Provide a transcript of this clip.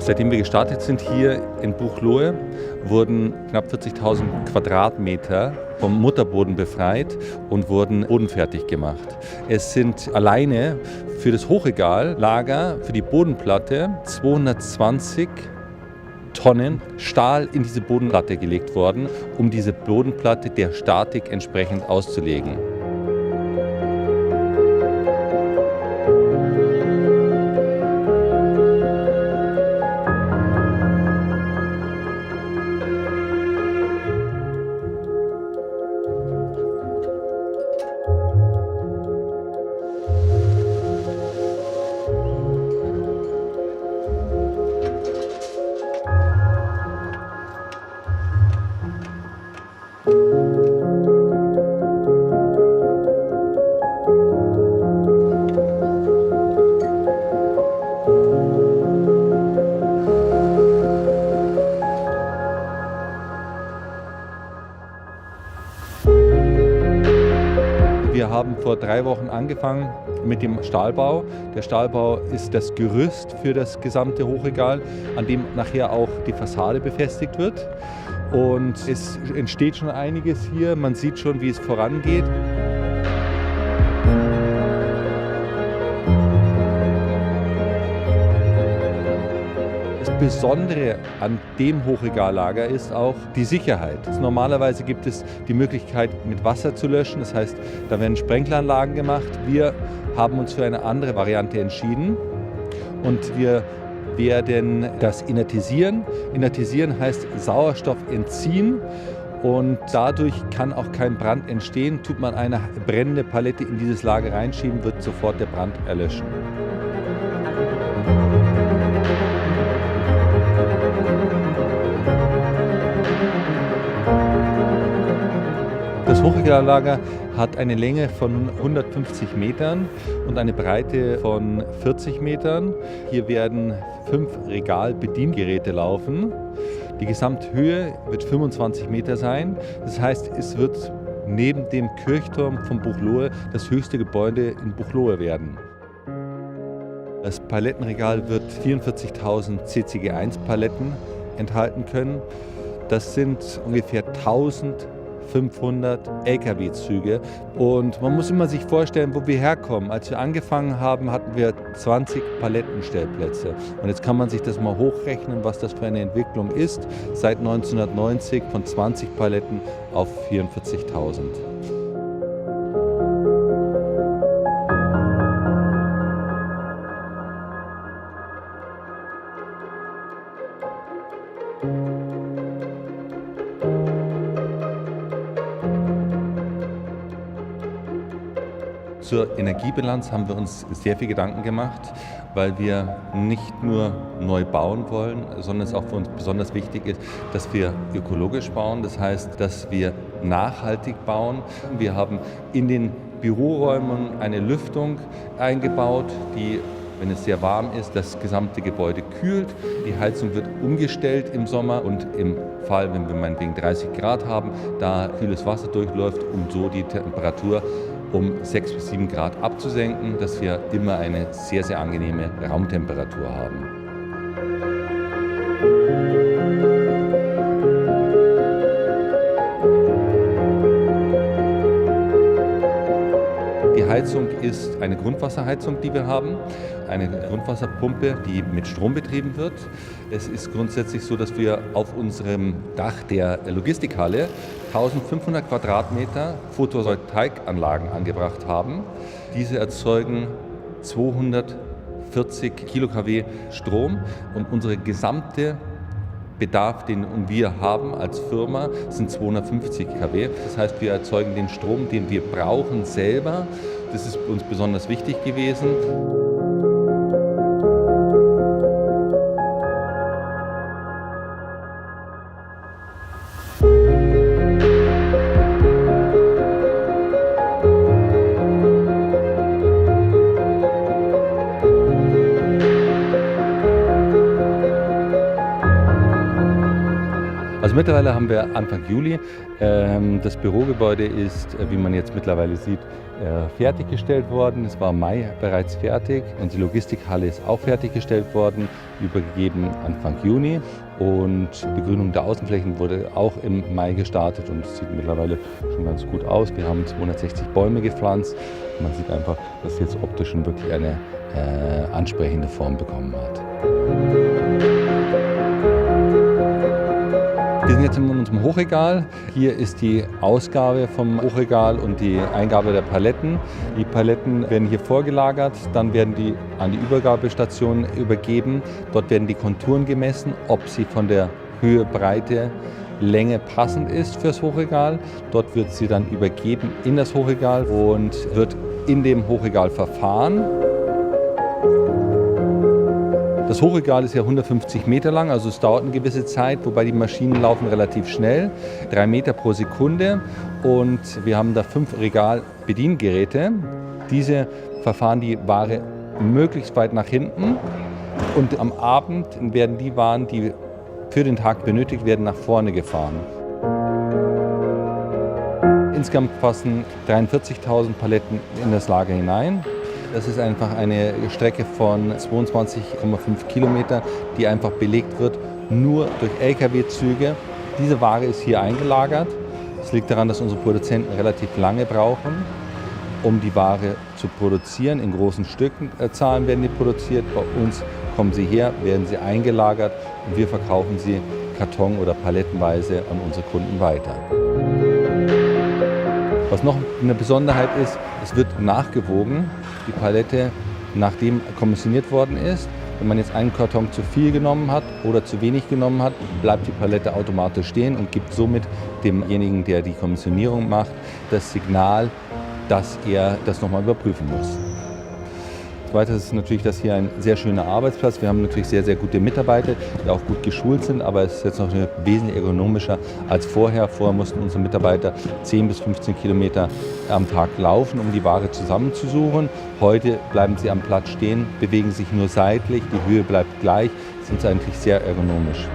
Seitdem wir gestartet sind hier in Buchloe, wurden knapp 40.000 Quadratmeter vom Mutterboden befreit und wurden bodenfertig gemacht. Es sind alleine für das Hochregallager, für die Bodenplatte 220 Tonnen Stahl in diese Bodenplatte gelegt worden, um diese Bodenplatte der Statik entsprechend auszulegen. Wir haben vor 3 Wochen angefangen mit dem Stahlbau. Der Stahlbau ist das Gerüst für das gesamte Hochregal, an dem nachher auch die Fassade befestigt wird. Und es entsteht schon einiges hier. Man sieht schon, wie es vorangeht. Das Besondere an dem Hochregallager ist auch die Sicherheit. Normalerweise gibt es die Möglichkeit, mit Wasser zu löschen. Das heißt, da werden Sprenkleranlagen gemacht. Wir haben uns für eine andere Variante entschieden und wir werden das inertisieren. Inertisieren heißt Sauerstoff entziehen und dadurch kann auch kein Brand entstehen. Tut man eine brennende Palette in dieses Lager reinschieben, wird sofort der Brand erlöschen. Das Hochregallager hat eine Länge von 150 Metern und eine Breite von 40 Metern. Hier werden 5 Regalbediengeräte laufen. Die Gesamthöhe wird 25 Meter sein. Das heißt, es wird neben dem Kirchturm von Buchloe das höchste Gebäude in Buchloe werden. Das Palettenregal wird 44.000 CCG1-Paletten enthalten können. Das sind ungefähr 1500 Lkw-Züge und man muss immer sich vorstellen, wo wir herkommen. Als wir angefangen haben, hatten wir 20 Palettenstellplätze und jetzt kann man sich das mal hochrechnen, was das für eine Entwicklung ist, seit 1990 von 20 Paletten auf 44.000. Zur Energiebilanz haben wir uns sehr viel Gedanken gemacht, weil wir nicht nur neu bauen wollen, sondern es auch für uns besonders wichtig ist, dass wir ökologisch bauen. Das heißt, dass wir nachhaltig bauen. Wir haben in den Büroräumen eine Lüftung eingebaut, die, wenn es sehr warm ist, das gesamte Gebäude kühlt. Die Heizung wird umgestellt im Sommer und im Fall, wenn wir meinetwegen 30 Grad haben, da kühles Wasser durchläuft, um so die Temperatur um 6 bis 7 Grad abzusenken, dass wir immer eine sehr, sehr angenehme Raumtemperatur haben. Die Heizung ist eine Grundwasserheizung, die wir haben, eine Grundwasserpumpe, die mit Strom betrieben wird. Es ist grundsätzlich so, dass wir auf unserem Dach der Logistikhalle 1500 Quadratmeter Photovoltaikanlagen angebracht haben. Diese erzeugen 240 kW Strom und unsere gesamte Bedarf, den wir haben als Firma, sind 250 kW. Das heißt, wir erzeugen den Strom, den wir brauchen, selber. Das ist uns besonders wichtig gewesen. Also mittlerweile haben wir Anfang Juli. Das Bürogebäude ist, wie man jetzt mittlerweile sieht, fertiggestellt worden. Es war im Mai bereits fertig und die Logistikhalle ist auch fertiggestellt worden, übergegeben Anfang Juni. Und die Begrünung der Außenflächen wurde auch im Mai gestartet und es sieht mittlerweile schon ganz gut aus. Wir haben 260 Bäume gepflanzt. Man sieht einfach, dass es jetzt optisch schon wirklich eine ansprechende Form bekommen hat. Wir sind jetzt in unserem Hochregal. Hier ist die Ausgabe vom Hochregal und die Eingabe der Paletten. Die Paletten werden hier vorgelagert, dann werden die an die Übergabestation übergeben. Dort werden die Konturen gemessen, ob sie von der Höhe, Breite, Länge passend ist fürs Hochregal. Dort wird sie dann übergeben in das Hochregal und wird in dem Hochregal verfahren. Das Hochregal ist ja 150 Meter lang, also es dauert eine gewisse Zeit, wobei die Maschinen laufen relativ schnell, 3 Meter pro Sekunde und wir haben da 5 Regalbediengeräte. Diese verfahren die Ware möglichst weit nach hinten und am Abend werden die Waren, die für den Tag benötigt werden, nach vorne gefahren. Insgesamt passen 43.000 Paletten in das Lager hinein. Das ist einfach eine Strecke von 22,5 Kilometer, die einfach belegt wird, nur durch Lkw-Züge. Diese Ware ist hier eingelagert. Das liegt daran, dass unsere Produzenten relativ lange brauchen, um die Ware zu produzieren. In großen Stückzahlen werden die produziert. Bei uns kommen sie her, werden sie eingelagert und wir verkaufen sie karton- oder palettenweise an unsere Kunden weiter. Was noch eine Besonderheit ist, es wird nachgewogen, die Palette, nachdem kommissioniert worden ist. Wenn man jetzt einen Karton zu viel genommen hat oder zu wenig genommen hat, bleibt die Palette automatisch stehen und gibt somit demjenigen, der die Kommissionierung macht, das Signal, dass er das nochmal überprüfen muss. Weiteres ist natürlich, dass hier ein sehr schöner Arbeitsplatz. Wir haben natürlich sehr, sehr gute Mitarbeiter, die auch gut geschult sind, aber es ist jetzt noch wesentlich ergonomischer als vorher. Vorher mussten unsere Mitarbeiter 10 bis 15 Kilometer am Tag laufen, um die Ware zusammenzusuchen. Heute bleiben sie am Platz stehen, bewegen sich nur seitlich, die Höhe bleibt gleich, sind eigentlich sehr ergonomisch.